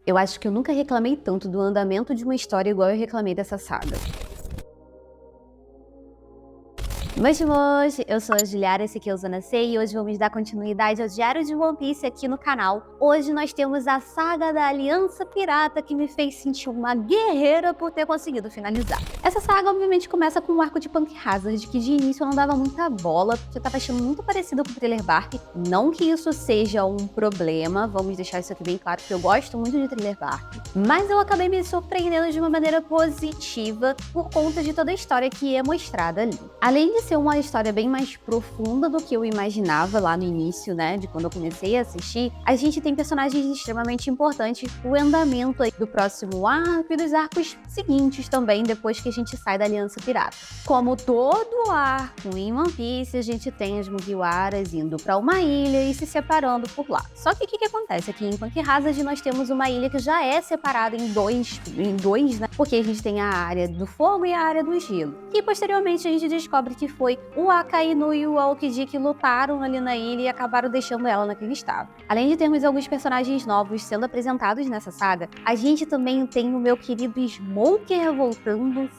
Eu acho que eu nunca reclamei tanto do andamento de uma história igual eu reclamei dessa saga. Moji, eu sou a Juliara, esse aqui é o Zona C e hoje vamos dar continuidade ao Diário de One Piece aqui no canal. Hoje nós temos a saga da Aliança Pirata que me fez sentir uma guerreira por ter conseguido finalizar. Essa saga obviamente começa com o arco de Punk Hazard, que de início eu não dava muita bola, porque eu tava achando muito parecido com o Thriller Bark. Não que isso seja um problema, vamos deixar isso aqui bem claro, porque eu gosto muito de Thriller Bark. Mas eu acabei me surpreendendo de uma maneira positiva por conta de toda a história que é mostrada ali. Além de ser uma história bem mais profunda do que eu imaginava lá no início, né, de quando eu comecei a assistir, a gente tem personagens extremamente importantes pro andamento aí do próximo arco e dos arcos seguintes também, depois que a gente sai da Aliança Pirata. Como todo arco em One Piece, a gente tem as Mugiwaras indo pra uma ilha e se separando por lá. Só que o que acontece? Aqui em Punk Hazard nós temos uma ilha que já é separada em dois, né, porque a gente tem a área do fogo e a área do gelo. E posteriormente a gente descobre que foi o Akainu e o Aokiji que lutaram ali na ilha e acabaram deixando ela naquele estado. Além de termos alguns personagens novos sendo apresentados nessa saga, a gente também tem o meu querido Smoker voltando.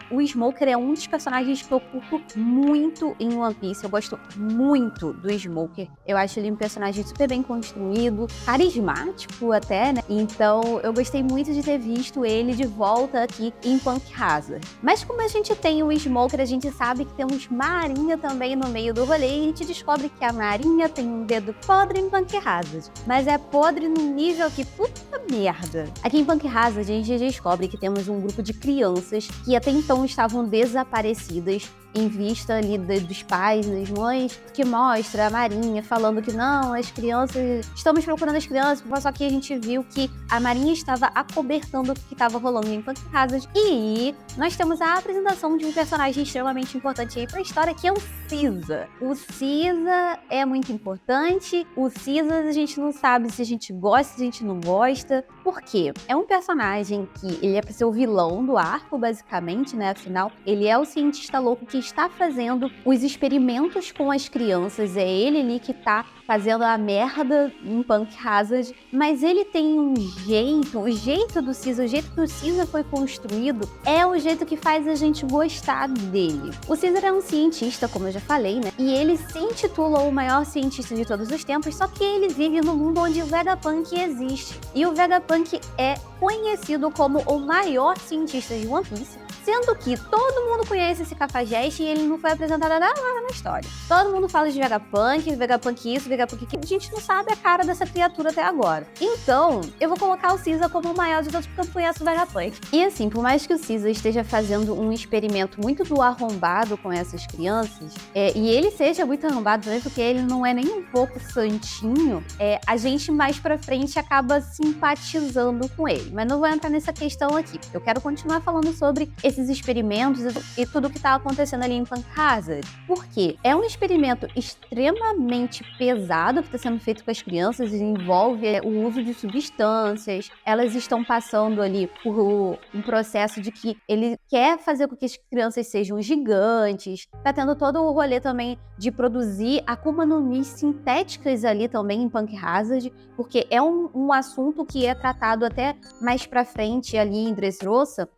O Smoker é um dos personagens que eu curto muito em One Piece. Eu gosto muito do Smoker. Eu acho ele um personagem super bem construído, carismático até, né? Então eu gostei muito de ter visto ele de volta aqui em Punk Hazard. Mas como a gente tem o Smoker, a gente sabe que temos Marinha também no meio do rolê e a gente descobre que a Marinha tem um dedo podre em Punk Hazard. Mas é podre num nível que puta merda. Aqui em Punk Hazard a gente descobre que temos um grupo de crianças que até então estavam desaparecidas em vista ali dos pais, das mães, que mostra a Marinha falando que não, as crianças, estamos procurando as crianças, só que a gente viu que a Marinha estava acobertando o que estava rolando em Punk Hazard. E nós temos a apresentação de um personagem extremamente importante aí pra história, que é o Caesar. O Caesar é muito importante, o Caesar a gente não sabe se a gente gosta, se a gente não gosta. Por quê? É um personagem que ele é pra ser o vilão do arco, basicamente, né? Afinal, ele é o cientista louco que está fazendo os experimentos com as crianças, é ele ali que tá fazendo a merda em Punk Hazard, mas ele tem um jeito, o jeito do Caesar, o jeito que o Caesar foi construído é o jeito que faz a gente gostar dele. O Caesar é um cientista, como eu já falei, né? E ele se intitula o maior cientista de todos os tempos, só que ele vive no mundo onde o Vegapunk existe. E o Vegapunk é conhecido como o maior cientista de One Piece, sendo que todo mundo conhece esse cafajeste e ele não foi apresentado nada na história. Todo mundo fala de Vegapunk isso, Vegapunk aquilo. A gente não sabe a cara dessa criatura até agora. Então, eu vou colocar o Caesar como o maior de todos porque eu conheço o Vegapunk. E assim, por mais que o Caesar esteja fazendo um experimento muito do arrombado com essas crianças, e ele seja muito arrombado também, porque ele não é nem um pouco santinho, a gente mais pra frente acaba simpatizando com ele. Mas não vou entrar nessa questão aqui. Eu quero continuar falando sobre esses experimentos e tudo que tá acontecendo ali em Punk Hazard. Por quê? É um experimento extremamente pesado que está sendo feito com as crianças e envolve o uso de substâncias. Elas estão passando ali por um processo de que ele quer fazer com que as crianças sejam gigantes. Tá tendo todo o rolê também de produzir Akuma no Mi sintéticas ali também em Punk Hazard, porque é um assunto que é tratado até mais pra frente ali em Dressrosa,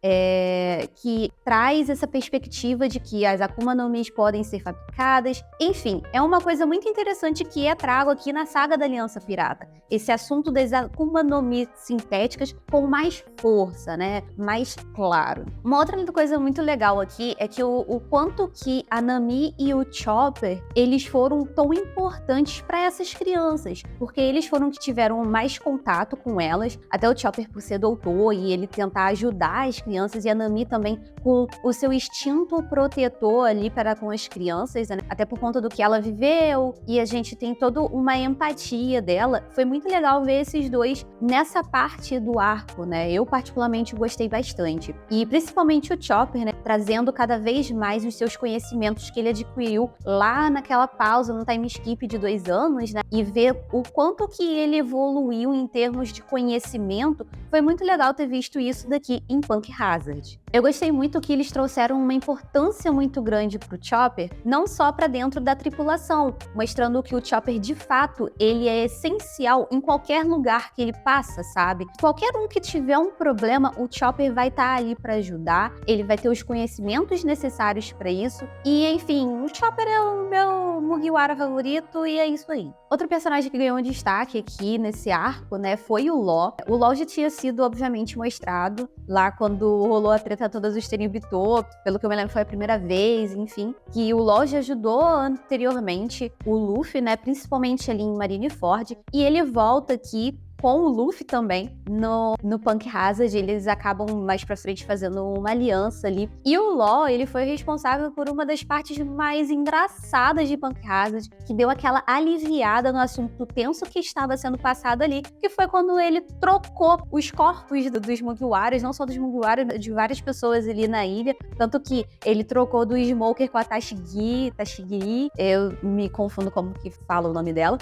que traz essa perspectiva de que as Akuma no Mi podem ser fabricadas. Enfim, é uma coisa muito interessante que trago aqui na saga da Aliança Pirata. Esse assunto das Akuma no Mi sintéticas com mais força, né? Mais claro. Uma outra coisa muito legal aqui é que o quanto que a Nami e o Chopper, eles foram tão importantes para essas crianças, porque eles foram que tiveram mais contato com elas, até o Chopper por ser doutor e ele tentar ajudar as crianças, e a Nami também com o seu instinto protetor ali para com as crianças, né? Até por conta do que ela viveu, e a gente tem toda uma empatia dela. Foi muito legal ver esses dois nessa parte do arco, né? Eu particularmente gostei bastante. E principalmente o Chopper, né? Trazendo cada vez mais os seus conhecimentos que ele adquiriu lá naquela pausa, no time skip de 2 anos, né? E ver o quanto que ele evoluiu em termos de conhecimento. Foi muito legal ter visto isso daqui em Punk Hazard. Eu gostei gostei muito que eles trouxeram uma importância muito grande pro Chopper, não só pra dentro da tripulação, mostrando que o Chopper, de fato, ele é essencial em qualquer lugar que ele passa, sabe? Qualquer um que tiver um problema, o Chopper vai estar ali pra ajudar, ele vai ter os conhecimentos necessários pra isso, e enfim, o Chopper é o meu Mugiwara favorito e é isso aí. Outro personagem que ganhou um destaque aqui nesse arco, né, foi o Law. O Law já tinha sido, obviamente, mostrado lá quando rolou a treta toda dos Tenryubito, pelo que eu me lembro foi a primeira vez, enfim, que o Law já ajudou anteriormente o Luffy, né, principalmente ali em Marineford, e ele volta aqui com o Luffy também no Punk Hazard. Eles acabam mais pra frente fazendo uma aliança ali. E o Law, ele foi responsável por uma das partes mais engraçadas de Punk Hazard, que deu aquela aliviada no assunto tenso que estava sendo passado ali, que foi quando ele trocou os corpos dos Mugiwaras, não só dos Mugiwaras, de várias pessoas ali na ilha, tanto que ele trocou do Smoker com a Tashigiri, eu me confundo como que fala o nome dela.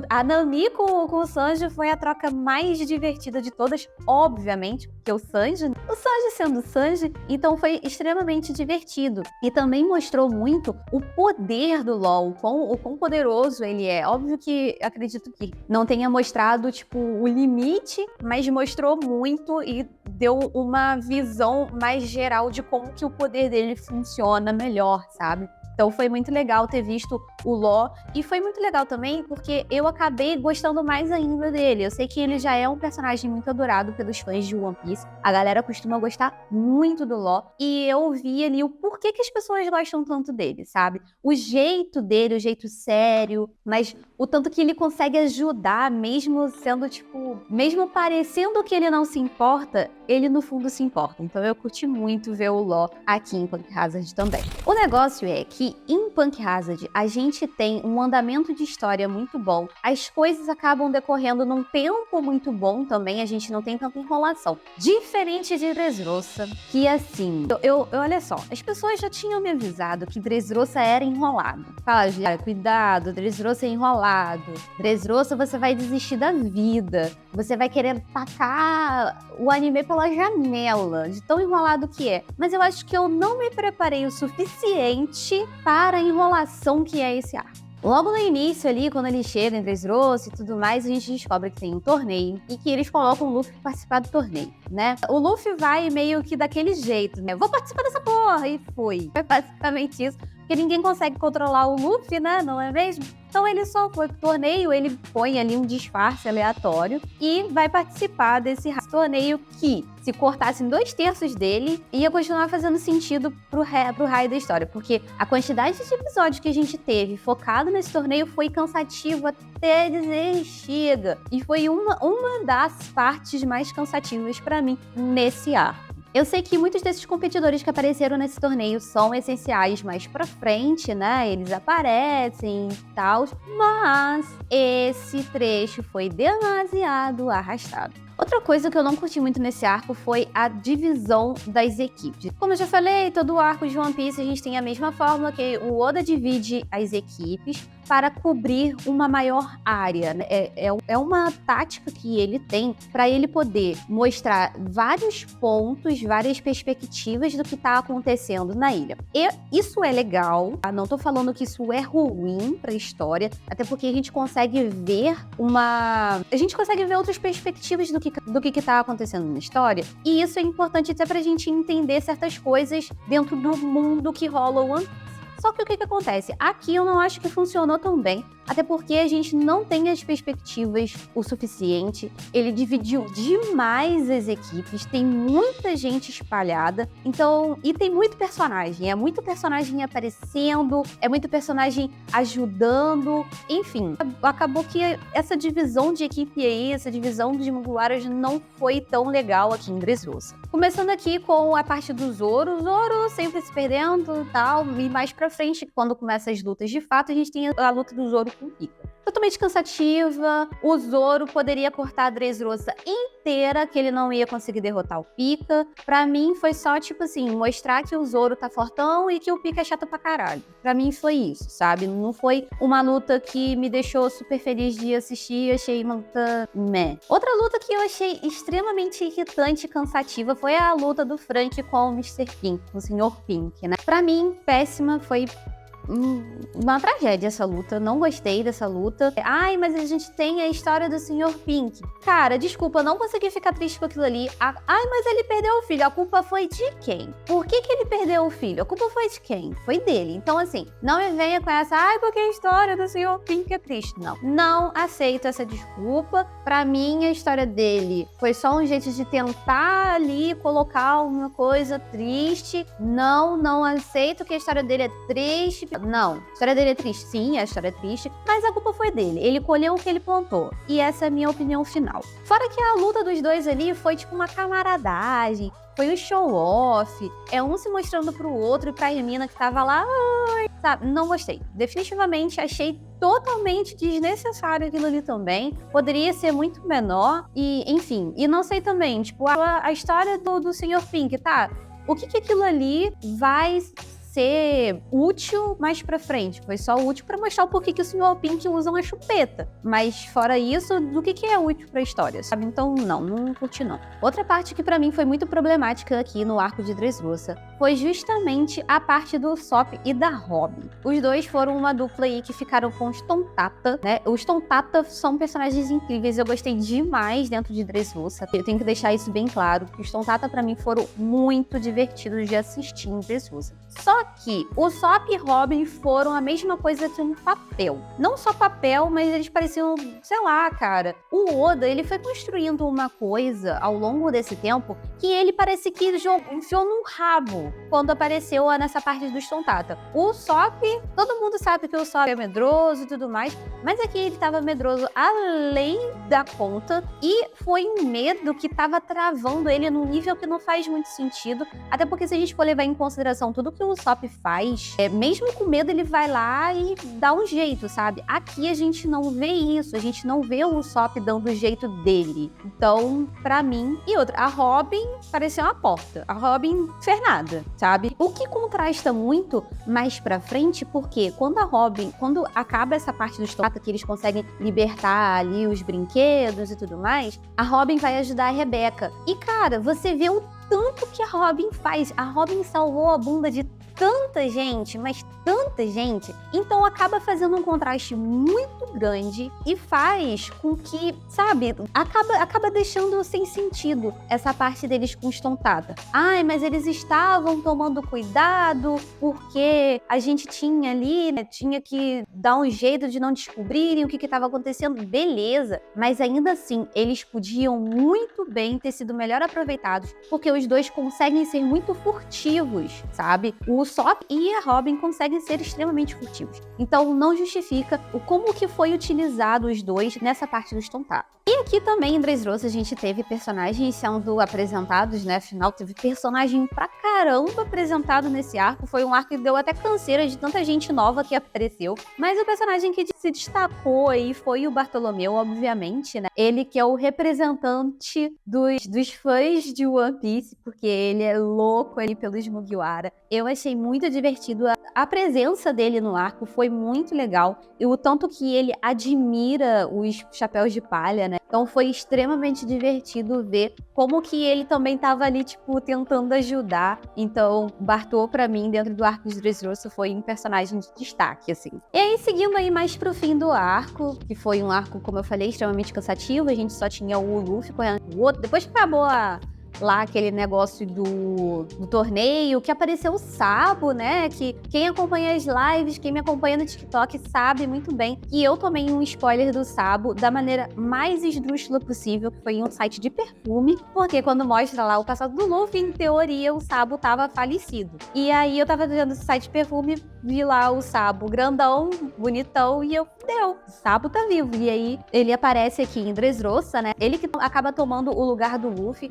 A Nami com o Sanji foi a troca mais divertida de todas, obviamente, porque o Sanji sendo Sanji, então foi extremamente divertido. E também mostrou muito o poder do LoL, o quão poderoso ele é. Óbvio que acredito que não tenha mostrado, tipo, o limite, mas mostrou muito e deu uma visão mais geral de como que o poder dele funciona melhor, sabe? Então foi muito legal ter visto o Law, e foi muito legal também porque eu acabei gostando mais ainda dele. Eu sei que ele já é um personagem muito adorado pelos fãs de One Piece, a galera costuma gostar muito do Law, e eu vi ali o porquê que as pessoas gostam tanto dele, sabe? O jeito dele, o jeito sério, mas o tanto que ele consegue ajudar, mesmo sendo, tipo, mesmo parecendo que ele não se importa, ele no fundo se importa. Então eu curti muito ver o Law aqui em Punk Hazard também. O negócio é que em Punk Hazard a gente tem um andamento de história muito bom, as coisas acabam decorrendo num tempo muito bom também, a gente não tem tanta enrolação. Diferente de Dressrosa, que assim, olha só, as pessoas já tinham me avisado que Dressrosa era enrolado. Fala, cara, cuidado, Dressrosa é enrolado. Dressrosa você vai desistir da vida, você vai querer tacar o anime pela janela, de tão enrolado que é. Mas eu acho que eu não me preparei o suficiente para a enrolação que é esse arco. Logo no início ali, quando ele chega em Dressrosa e tudo mais, a gente descobre que tem um torneio e que eles colocam o Luffy pra participar do torneio, né? O Luffy vai meio que daquele jeito, né? Vou participar dessa porra! E foi. Foi basicamente isso. Porque ninguém consegue controlar o Luffy, né? Não é mesmo? Então ele só foi pro torneio, ele põe ali um disfarce aleatório e vai participar desse torneio que, se cortassem 2/3 dele, ia continuar fazendo sentido pro raio da história. Porque a quantidade de episódios que a gente teve focado nesse torneio foi cansativo até dizer chega. E foi uma das partes mais cansativas pra mim nesse arco. Eu sei que muitos desses competidores que apareceram nesse torneio são essenciais mais pra frente, né? Eles aparecem e tal, mas esse trecho foi demasiado arrastado. Outra coisa que eu não curti muito nesse arco foi a divisão das equipes. Como eu já falei, todo o arco de One Piece a gente tem a mesma fórmula, que o Oda divide as equipes para cobrir uma maior área. É uma tática que ele tem para ele poder mostrar vários pontos, várias perspectivas do que está acontecendo na ilha. E isso é legal, tá? Não tô falando que isso é ruim para a história, até porque a gente consegue ver outras perspectivas do que tá acontecendo na história, e isso é importante até pra gente entender certas coisas dentro do mundo que rola o One Piece. Só que o que acontece? Aqui eu não acho que funcionou tão bem, até porque a gente não tem as perspectivas o suficiente. Ele dividiu demais as equipes, tem muita gente espalhada, então, e tem muito personagem, é muito personagem aparecendo, é muito personagem ajudando, enfim. Acabou que essa divisão de equipe aí, essa divisão de Mugiwaras não foi tão legal aqui em Dressrosa. Começando aqui com a parte do Zoro. O Zoro sempre se perdendo e tal, e mais pra frente, quando começam as lutas de fato, a gente tem a luta do Zoro com o Pika. totalmente cansativa. O Zoro poderia cortar a Dressrosa inteira, que ele não ia conseguir derrotar o Pika. Pra mim, foi só, tipo assim, mostrar que o Zoro tá fortão e que o Pika é chato pra caralho. Pra mim, foi isso, sabe? Não foi uma luta que me deixou super feliz de assistir. Achei uma luta meh. Outra luta que eu achei extremamente irritante e cansativa foi a luta do Frank com o Mr. Pink, o Sr. Pink, né? Pra mim, péssima, foi uma tragédia essa luta, não gostei dessa luta. Ai, mas a gente tem a história do Sr. Pink. Cara, desculpa, não consegui ficar triste com aquilo ali. Ai, mas ele perdeu o filho, a culpa foi de quem? Por que ele perdeu o filho? A culpa foi de quem? Foi dele. Então, assim, não me venha com essa, ai, porque a história do Sr. Pink é triste. Não aceito essa desculpa. Pra mim, a história dele foi só um jeito de tentar ali colocar uma coisa triste. Não aceito que a história dele é triste. Não, a história dele é triste, sim, a história é triste, mas a culpa foi dele, ele colheu o que ele plantou, e essa é a minha opinião final. Fora que a luta dos dois ali foi tipo uma camaradagem, foi um show-off, um se mostrando pro outro e pra Hermina que tava lá, sabe, não gostei. Definitivamente achei totalmente desnecessário aquilo ali também, poderia ser muito menor, e enfim, e não sei também, tipo, a história do Sr. Pink, tá? O que aquilo ali vai ser útil mais pra frente. Foi só útil pra mostrar o porquê que o Sr. Pink usa uma chupeta. Mas fora isso, do que é útil pra história, sabe? Então, não curti não. Outra parte que pra mim foi muito problemática aqui no arco de Dressrosa foi justamente a parte do Usopp e da Robin. Os dois foram uma dupla aí que ficaram com os Tontata, né? Os Tontata são personagens incríveis, eu gostei demais dentro de Dressrosa. Eu tenho que deixar isso bem claro, que os Tontata pra mim foram muito divertidos de assistir em Dressrosa. Só que o Usopp e Robin foram a mesma coisa que um papel. Não só papel, mas eles pareciam, sei lá, cara. O Oda, ele foi construindo uma coisa ao longo desse tempo que ele parece que enfiou num rabo quando apareceu nessa parte dos Tontata. O Usopp, todo mundo sabe que o Usopp é medroso e tudo mais, mas aqui ele tava medroso além da conta e foi um medo que tava travando ele num nível que não faz muito sentido, até porque se a gente for levar em consideração tudo que o Usopp faz, mesmo com medo ele vai lá e dá um jeito, sabe? Aqui a gente não vê isso, a gente não vê o Usopp dando o jeito dele. Então, pra mim, e outra, a Robin parecia uma porta, a Robin fez nada, sabe? O que contrasta muito mais pra frente, porque quando acaba essa parte dos Tontata, que eles conseguem libertar ali os brinquedos e tudo mais, a Robin vai ajudar a Rebeca. E cara, você vê o tanto que a Robin faz. A Robin salvou a bunda de tanta gente, mas tanta gente, então acaba fazendo um contraste muito grande e faz com que, sabe, acaba deixando sem sentido essa parte deles com os Tontata. Ai, mas eles estavam tomando cuidado porque a gente tinha ali, né, tinha que dar um jeito de não descobrirem o que estava acontecendo, beleza, mas ainda assim, eles podiam muito bem ter sido melhor aproveitados, porque os dois conseguem ser muito furtivos, sabe? O Usopp e a Robin conseguem ser extremamente furtivos. Então não justifica como que foi utilizado os dois nessa parte dos Tontata. E aqui também em Dressrosa a gente teve personagens sendo apresentados, né? Afinal, teve personagem pra caramba apresentado nesse arco. Foi um arco que deu até canseira de tanta gente nova que apareceu. Mas o personagem que se destacou aí foi o Bartolomeu, obviamente, né? Ele que é o representante dos fãs de One Piece, porque ele é louco ali pelos Mugiwara. Eu achei muito divertido. A presença dele no arco foi muito legal. E o tanto que ele admira os chapéus de palha, né? Então foi extremamente divertido ver como que ele também tava ali, tipo, tentando ajudar. Então, Bartô, pra mim, dentro do arco de Dressrosa, foi um personagem de destaque, assim. E aí, seguindo aí mais pro fim do arco, que foi um arco, como eu falei, extremamente cansativo. A gente só tinha o Luffy correndo o outro. Depois que acabou lá aquele negócio do torneio, que apareceu o Sabo, né? Que quem acompanha as lives, quem me acompanha no TikTok sabe muito bem que eu tomei um spoiler do Sabo da maneira mais esdrúxula possível, que foi em um site de perfume, porque quando mostra lá o passado do Luffy, em teoria o Sabo tava falecido. E aí eu tava vendo esse site de perfume, vi lá o Sabo grandão, bonitão, e eu, o Sabo tá vivo. E aí ele aparece aqui em Dressrosa, né? Ele que acaba tomando o lugar do Luffy.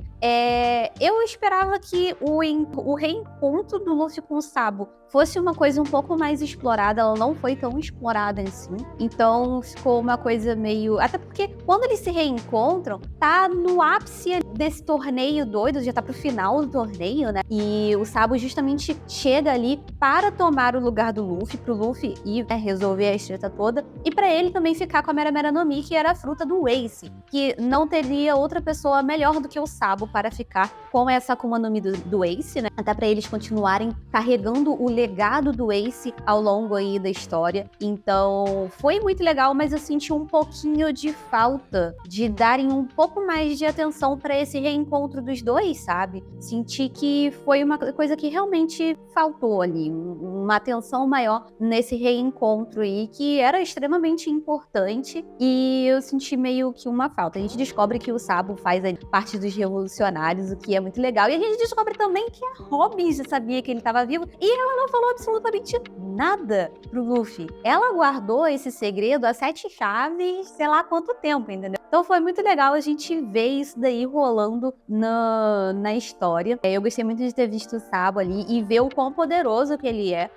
Eu esperava que o reencontro do Luffy com o Sabo fosse uma coisa um pouco mais explorada, ela não foi tão explorada assim. Então ficou uma coisa meio... Até porque quando eles se reencontram, tá no ápice desse torneio doido, já tá pro final do torneio, né? E o Sabo justamente chega ali para tomar o lugar do Luffy, pro Luffy ir, né, resolver a treta toda. E pra ele também ficar com a Mera Mera no Mi, que era a fruta do Ace. Que não teria outra pessoa melhor do que o Sabo para ficar com essa Akuma no Mi do Ace, né? Até pra eles continuarem carregando o legado do Ace ao longo aí da história. Então, foi muito legal, mas eu senti um pouquinho de falta de darem um pouco mais de atenção pra esse reencontro dos dois, sabe? Senti que foi uma coisa que realmente faltou ali, uma atenção maior nesse reencontro aí, que era extremamente importante, e eu senti meio que uma falta. A gente descobre que o Sabo faz parte dos revolucionários, o que é muito legal, e a gente descobre também que a Robin já sabia que ele estava vivo, e ela não falou absolutamente nada pro Luffy. Ela guardou esse segredo a 7 chaves, sei lá quanto tempo, entendeu? Então foi muito legal a gente ver isso daí rolando na história. Eu gostei muito de ter visto o Sabo ali e ver o quão poderoso que ele é.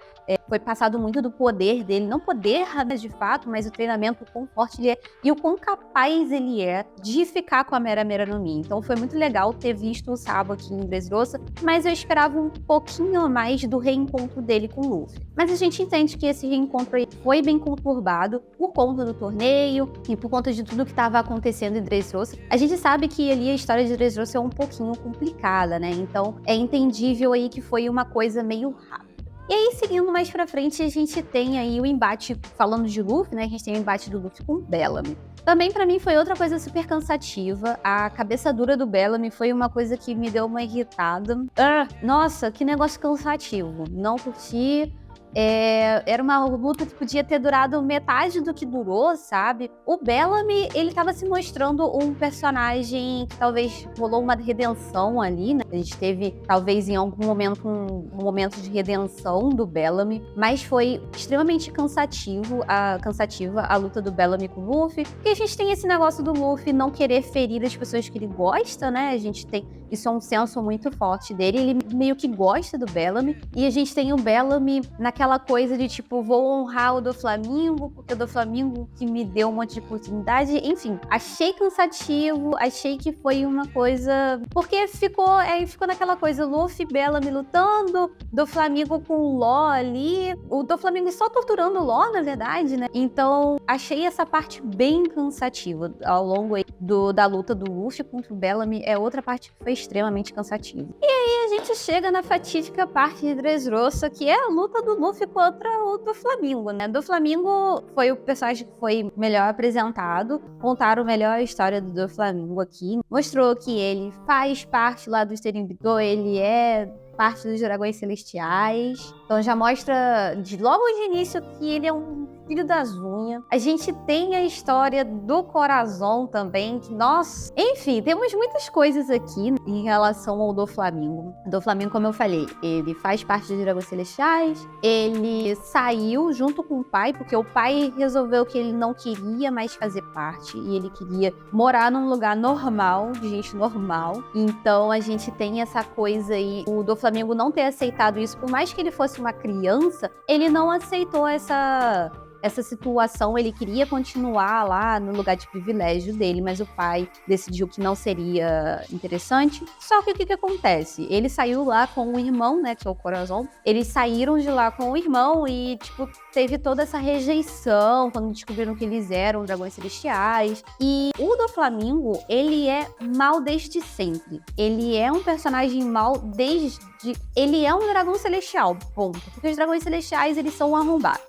Foi passado muito do poder dele, não poder, né, de fato, mas o treinamento, o quão forte ele é e o quão capaz ele é de ficar com a Mera Mera no Mi. Então foi muito legal ter visto o Sabo aqui em Dressrosa, mas eu esperava um pouquinho mais do reencontro dele com o Luffy. Mas a gente entende que esse reencontro aí foi bem conturbado por conta do torneio e por conta de tudo que estava acontecendo em Dressrosa. A gente sabe que ali a história de Dressrosa é um pouquinho complicada, né? Então é entendível aí que foi uma coisa meio rápida. E aí, seguindo mais pra frente, a gente tem aí o embate, falando de Luffy, né? A gente tem o embate do Luffy com o Bellamy. Também, pra mim, foi outra coisa super cansativa. A cabeça dura do Bellamy foi uma coisa que me deu uma irritada. Nossa, que negócio cansativo. Não curti. Era uma luta que podia ter durado metade do que durou, sabe? O Bellamy, ele tava se mostrando um personagem que talvez rolou uma redenção ali, né? A gente teve, talvez, em algum momento, um momento de redenção do Bellamy, mas foi extremamente cansativa a luta do Bellamy com o Luffy, porque a gente tem esse negócio do Luffy não querer ferir as pessoas que ele gosta, né? A gente tem... Isso é um senso muito forte dele, ele meio que gosta do Bellamy, e a gente tem o Bellamy naquela coisa de tipo, vou honrar o Doflamingo, porque o Doflamingo que me deu um monte de oportunidade. Enfim, achei cansativo, achei que foi uma coisa... Porque ficou naquela coisa, Luffy e Bellamy lutando, Doflamingo com o Law ali, o Doflamingo só torturando o Law, na verdade, né? Então, achei essa parte bem cansativa ao longo aí da luta do Luffy contra o Bellamy, é outra parte que foi extremamente cansativa. E aí a gente chega na fatídica parte de Dressrosa, que é a luta do Luffy contra o Doflamingo, né? Doflamingo foi o personagem que foi melhor apresentado, contaram melhor a história do Doflamingo aqui, mostrou que ele faz parte lá do Terimbito, ele é parte dos Dragões Celestiais. Então já mostra logo de início que ele é um filho das unhas. A gente tem a história do Corazon também, que, nossa... Enfim, temos muitas coisas aqui em relação ao Doflamingo. O Doflamingo, como eu falei, ele faz parte dos Dragões Celestiais, ele saiu junto com o pai, porque o pai resolveu que ele não queria mais fazer parte, e ele queria morar num lugar normal, de gente normal. Então a gente tem essa coisa aí, o Doflamingo não ter aceitado isso, por mais que ele fosse uma criança, ele não aceitou essa situação, ele queria continuar lá no lugar de privilégio dele, mas o pai decidiu que não seria interessante. Só que o que acontece? Ele saiu lá com o irmão, né, que é o Corazon. Eles saíram de lá com o irmão e, tipo, teve toda essa rejeição quando descobriram que eles eram dragões celestiais. E o Doflamingo, ele é mal desde sempre. Ele é um personagem mal ele é um dragão celestial, ponto. Porque os dragões celestiais, eles são arrombados.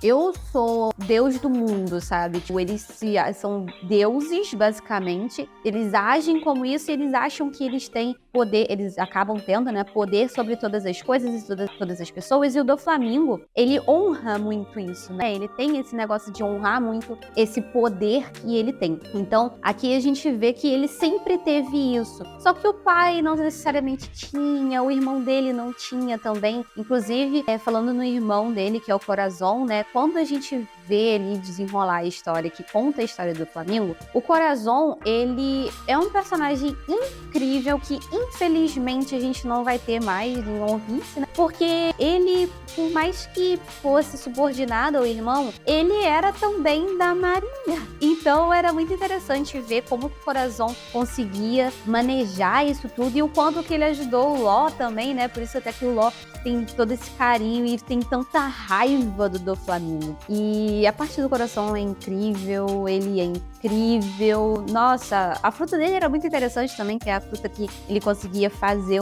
Eu sou deus do mundo, sabe? Tipo, eles são deuses, basicamente. Eles agem como isso e eles acham que eles têm poder, eles acabam tendo, né, poder sobre todas as coisas e todas as pessoas. E o Doflamingo, ele honra muito isso, né? Ele tem esse negócio de honrar muito esse poder que ele tem. Então, aqui a gente vê que ele sempre teve isso. Só que o pai não necessariamente tinha, o irmão dele não tinha também. Inclusive, falando no irmão dele, que é o Corazon, né? Quando a gente vê ali desenrolar a história, que conta a história do Flamengo, o Corazon, ele é um personagem incrível que, infelizmente, a gente não vai ter mais em One Piece, né? Porque ele, por mais que fosse subordinado ao irmão, ele era também da Marinha. Então, era muito interessante ver como o Corazon conseguia manejar isso tudo e o quanto que ele ajudou o Law também, né? Por isso até que o Law tem todo esse carinho e tem tanta raiva do Doflamingo. E a parte do coração é incrível, ele é incrível. Nossa, a fruta dele era muito interessante também, que é a fruta que ele conseguia fazer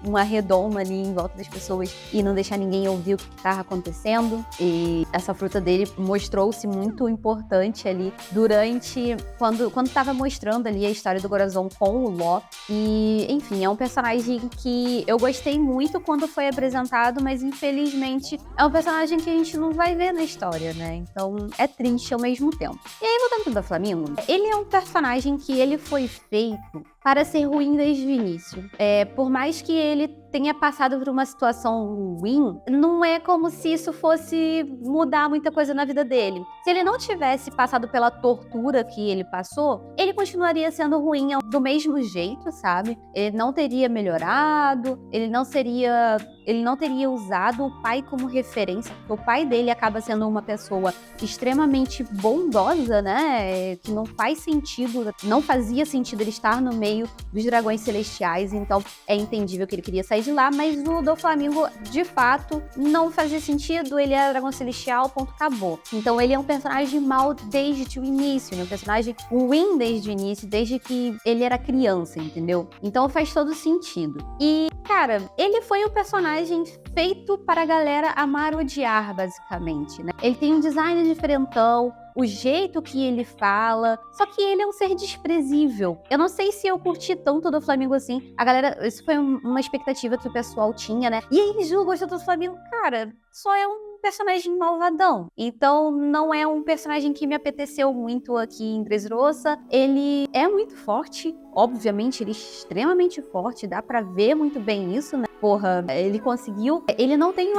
uma redoma ali em volta das pessoas e não deixar ninguém ouvir o que estava acontecendo. E essa fruta dele mostrou-se muito importante ali durante quando estava mostrando ali a história do Corazon com o Law. E, enfim, é um personagem que eu gostei muito quando foi apresentado, mas infelizmente é um personagem que a gente não vai ver na história, né? Então é triste ao mesmo tempo. E aí, voltando pro Doflamingo, ele é um personagem que ele foi feito para ser ruim desde o início. Por mais que ele tenha passado por uma situação ruim, não é como se isso fosse mudar muita coisa na vida dele. Se ele não tivesse passado pela tortura que ele passou, ele continuaria sendo ruim do mesmo jeito, sabe? Ele não teria melhorado, ele não teria usado o pai como referência, porque o pai dele acaba sendo uma pessoa extremamente bondosa, né? Que não fazia sentido ele estar no meio dos dragões celestiais, então é entendível que ele queria sair de lá, mas o Doflamingo, de fato, não fazia sentido, ele era dragão celestial, ponto, acabou. Então ele é um personagem mau desde o início, um personagem ruim desde o início, desde que ele era criança, entendeu? Então faz todo sentido. E, cara, ele foi um personagem feito para a galera amar ou odiar, basicamente, né? Ele tem um design diferentão, o jeito que ele fala, só que ele é um ser desprezível. Eu não sei se eu curti tanto do Flamengo assim. A galera, isso foi uma expectativa que o pessoal tinha, né? E aí, Ju, gostou do Flamengo? Cara, só é um personagem malvadão. Então, não é um personagem que me apeteceu muito aqui em Dressrosa. Ele é muito forte. Obviamente, ele é extremamente forte. Dá pra ver muito bem isso, né? Porra, ele conseguiu... Ele não tem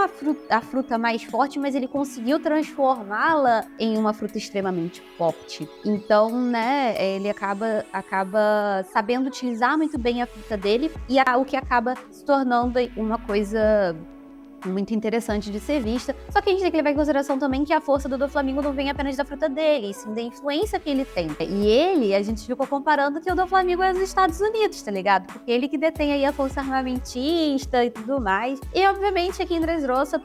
a fruta mais forte, mas ele conseguiu transformá-la em uma fruta extremamente forte. Então, né, ele acaba sabendo utilizar muito bem a fruta dele e o que acaba se tornando uma coisa muito interessante de ser vista. Só que a gente tem que levar em consideração também que a força do Doflamingo não vem apenas da fruta dele, e sim da influência que ele tem. E a gente ficou comparando que o Doflamingo é dos Estados Unidos, tá ligado? Porque ele que detém aí a força armamentista e tudo mais. E, obviamente, aqui em Dressrosa,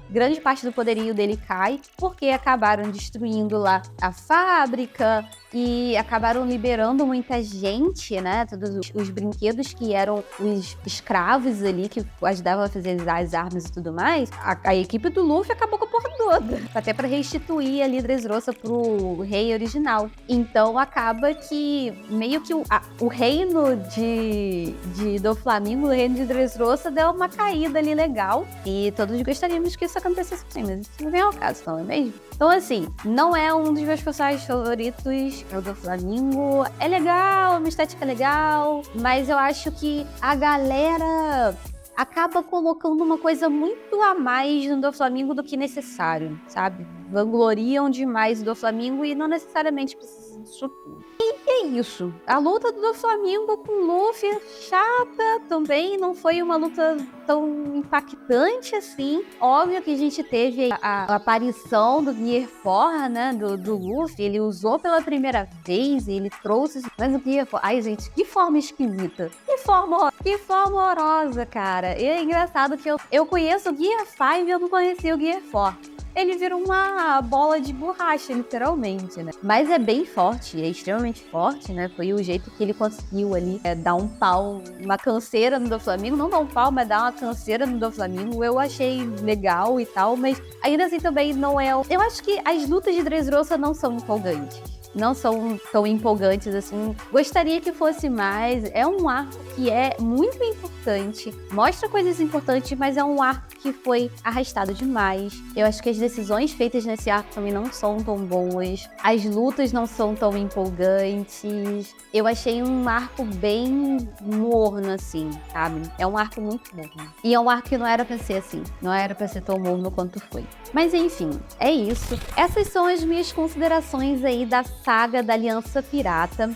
grande parte do poderio dele cai, porque acabaram destruindo lá a fábrica e acabaram liberando muita gente, né? Todos os brinquedos que eram os escravos ali, que ajudavam a fazer as armas e tudo mais. A equipe do Luffy acabou com a porra toda. Até pra restituir ali Dressrosa pro rei original. Então acaba que meio que o reino de Doflamingo, o reino de Dressrosa, deu uma caída ali legal. E todos gostaríamos que isso acontecesse sim, mas isso não vem ao caso, não é mesmo? Então, assim, não é um dos meus personagens favoritos, é o Doflamingo. É legal, uma estética legal, mas eu acho que a galera acaba colocando uma coisa muito a mais no Doflamingo do que necessário, sabe? Vangloriam demais o Doflamingo e não necessariamente precisa disso tudo. E é isso. A luta do Doflamingo com o Luffy é chata também, não foi uma luta tão impactante assim. Óbvio que a gente teve a aparição do Gear 4, né, do Luffy, ele usou pela primeira vez e ele trouxe, mas o Gear 4, ai gente, que forma esquisita, que forma horrorosa, cara. E é engraçado que eu conheço o Gear 5 e eu não conhecia o Gear 4. Ele vira uma bola de borracha, literalmente, né? Mas é bem forte, é extremamente forte, né? Foi o jeito que ele conseguiu ali dar um pau, uma canseira no Doflamingo. Não dar um pau, mas dar uma canseira no Doflamingo. Eu achei legal e tal, mas ainda assim também não é... Eu acho que as lutas de Dressrosa não são empolgantes. não são tão empolgantes assim. Gostaria que fosse mais. É um arco que é muito importante, mostra coisas importantes, mas é um arco que foi arrastado demais. Eu acho que as decisões feitas nesse arco também não são tão boas. As lutas não são tão empolgantes. Eu achei um arco bem morno, assim, sabe? É um arco muito morno. E é um arco que não era pra ser assim. Não era pra ser tão morno quanto foi. Mas enfim, é isso. Essas são as minhas considerações aí da saga da Aliança Pirata.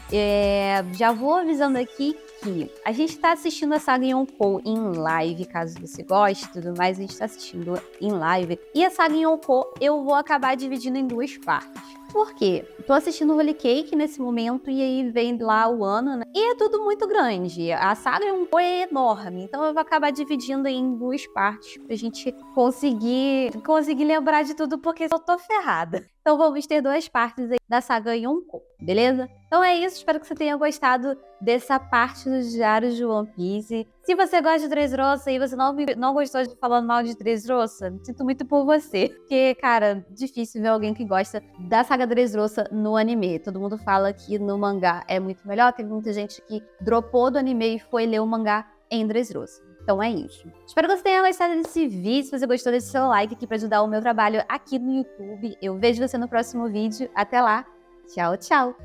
Já vou avisando aqui que a gente tá assistindo a saga Yonkou em live, caso você goste e tudo mais, a gente tá assistindo em live. E a saga Yonkou eu vou acabar dividindo em duas partes. Por quê? Tô assistindo o Holy Cake nesse momento e aí vem lá o ano, né? E é tudo muito grande. A saga Yonkou é enorme, então eu vou acabar dividindo em duas partes pra gente conseguir lembrar de tudo, porque eu tô ferrada. Então vamos ter duas partes aí da saga Yonkou, beleza? Então é isso, espero que você tenha gostado dessa parte dos diários de One Piece. Se você gosta de Dressrosa e você não gostou de falando mal de Dressrosa, sinto muito por você. Porque, cara, difícil ver alguém que gosta da saga Dressrosa no anime. Todo mundo fala que no mangá é muito melhor. Teve muita gente que dropou do anime e foi ler o mangá em Dressrosa. Então é isso. Espero que você tenha gostado desse vídeo. Se você gostou, deixe seu like aqui para ajudar o meu trabalho aqui no YouTube. Eu vejo você no próximo vídeo. Até lá. Tchau, tchau.